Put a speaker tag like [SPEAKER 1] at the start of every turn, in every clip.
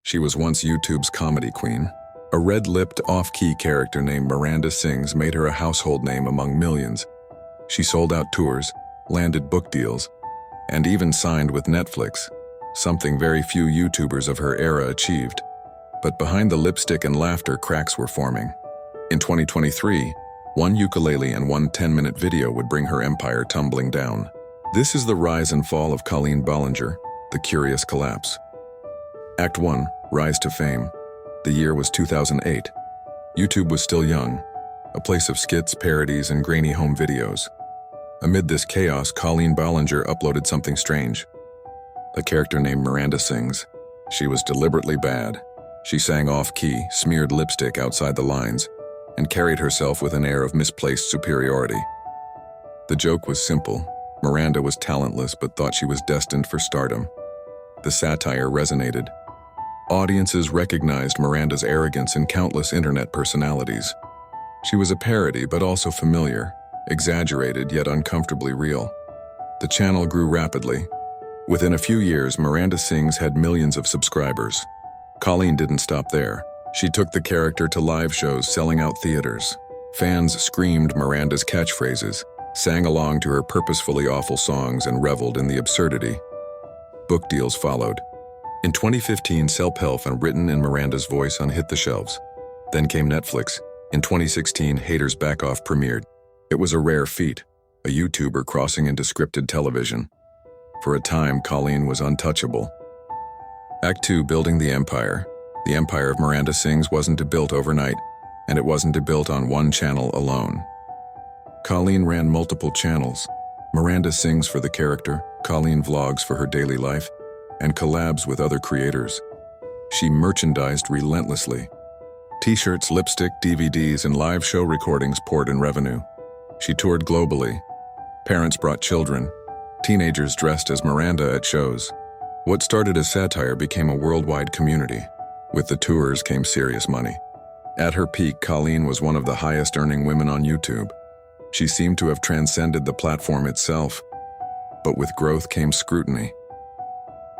[SPEAKER 1] She was once YouTube's comedy queen. A red-lipped, off-key character named Miranda Sings made her a household name among millions. She sold out tours, landed book deals, and even signed with Netflix, something very few YouTubers of her era achieved. But behind the lipstick and laughter, cracks were forming. In 2023, one ukulele and one 10-minute video would bring her empire tumbling down. This is the rise and fall of Colleen Ballinger, the curious collapse. Act 1, Rise to Fame. The year was 2008. YouTube was still young, a place of skits, parodies, and grainy home videos. Amid this chaos, Colleen Ballinger uploaded something strange. A character named Miranda Sings. She was deliberately bad. She sang off-key, smeared lipstick outside the lines, and carried herself with an air of misplaced superiority. The joke was simple. Miranda was talentless but thought she was destined for stardom. The satire resonated. Audiences recognized Miranda's arrogance in countless internet personalities. She was a parody but also familiar, exaggerated yet uncomfortably real. The channel grew rapidly. Within a few years, Miranda Sings had millions of subscribers. Colleen didn't stop there. She took the character to live shows, selling out theaters. Fans screamed Miranda's catchphrases, sang along to her purposefully awful songs, and reveled in the absurdity. Book deals followed. In 2015, Self-Help, written in Miranda's voice, hit the shelves. Then came Netflix. In 2016, Haters Back Off premiered. It was a rare feat, a YouTuber crossing into scripted television. For a time, Colleen was untouchable. Act 2, Building the Empire. The empire of Miranda Sings wasn't built overnight, and it wasn't built on one channel alone. Colleen ran multiple channels. Miranda Sings for the character, Colleen Vlogs for her daily life, and collabs with other creators. She merchandised relentlessly. T-shirts, lipstick, DVDs, and live show recordings poured in revenue. She toured globally. Parents brought children. Teenagers dressed as Miranda at shows. What started as satire became a worldwide community. With the tours came serious money. At her peak, Colleen was one of the highest-earning women on YouTube. She seemed to have transcended the platform itself. But with growth came scrutiny.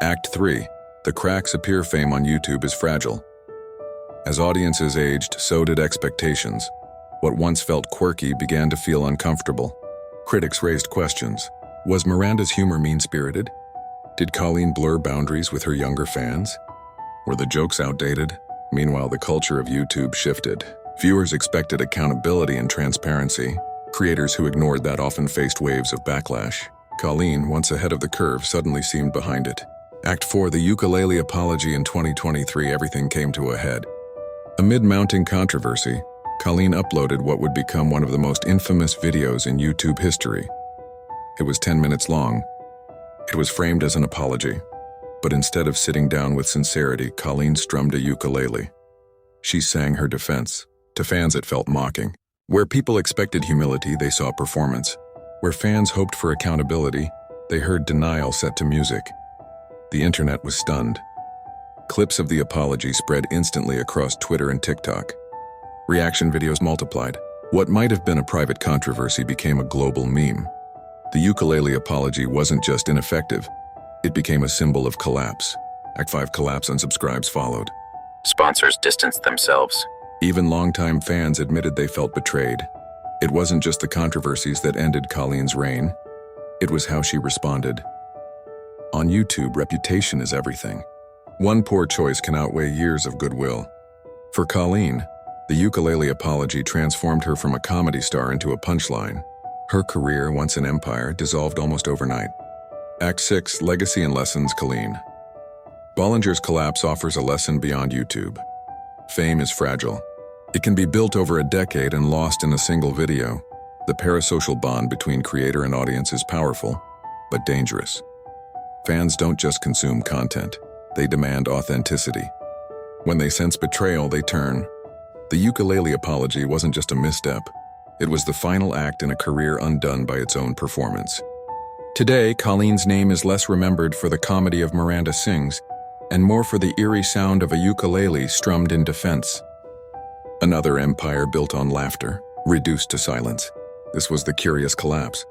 [SPEAKER 1] Act 3, The Cracks Appear. Fame on YouTube is fragile. As audiences aged, so did expectations. What once felt quirky began to feel uncomfortable. Critics raised questions. Was Miranda's humor mean-spirited? Did Colleen blur boundaries with her younger fans? Were the jokes outdated? Meanwhile, the culture of YouTube shifted. Viewers expected accountability and transparency. Creators who ignored that often faced waves of backlash. Colleen, once ahead of the curve, suddenly seemed behind it. Act 4, The Ukulele Apology. In 2023, everything came to a head. Amid mounting controversy, Colleen uploaded what would become one of the most infamous videos in YouTube history. It was 10 minutes long. It was framed as an apology. But instead of sitting down with sincerity, Colleen strummed a ukulele. She sang her defense. To fans, it felt mocking. Where people expected humility, they saw performance. Where fans hoped for accountability, they heard denial set to music. The internet was stunned. Clips of the apology spread instantly across Twitter and TikTok. Reaction videos multiplied. What might have been a private controversy became a global meme. The ukulele apology wasn't just ineffective, it became a symbol of collapse. Act 5, Collapse. Unsubscribes followed.
[SPEAKER 2] Sponsors distanced themselves.
[SPEAKER 1] Even longtime fans admitted they felt betrayed. It wasn't just the controversies that ended Colleen's reign, it was how she responded. On YouTube, reputation is everything. One poor choice can outweigh years of goodwill. For Colleen, the ukulele apology transformed her from a comedy star into a punchline. Her career, once an empire, dissolved almost overnight. Act 6, Legacy and Lessons. Colleen Ballinger's collapse offers a lesson beyond YouTube. Fame is fragile. It can be built over a decade and lost in a single video. The parasocial bond between creator and audience is powerful, but dangerous. Fans don't just consume content, they demand authenticity. When they sense betrayal, they turn. The ukulele apology wasn't just a misstep, it was the final act in a career undone by its own performance. Today, Colleen's name is less remembered for the comedy of Miranda Sings, and more for the eerie sound of a ukulele strummed in defense. Another empire built on laughter, reduced to silence. This was the curious collapse.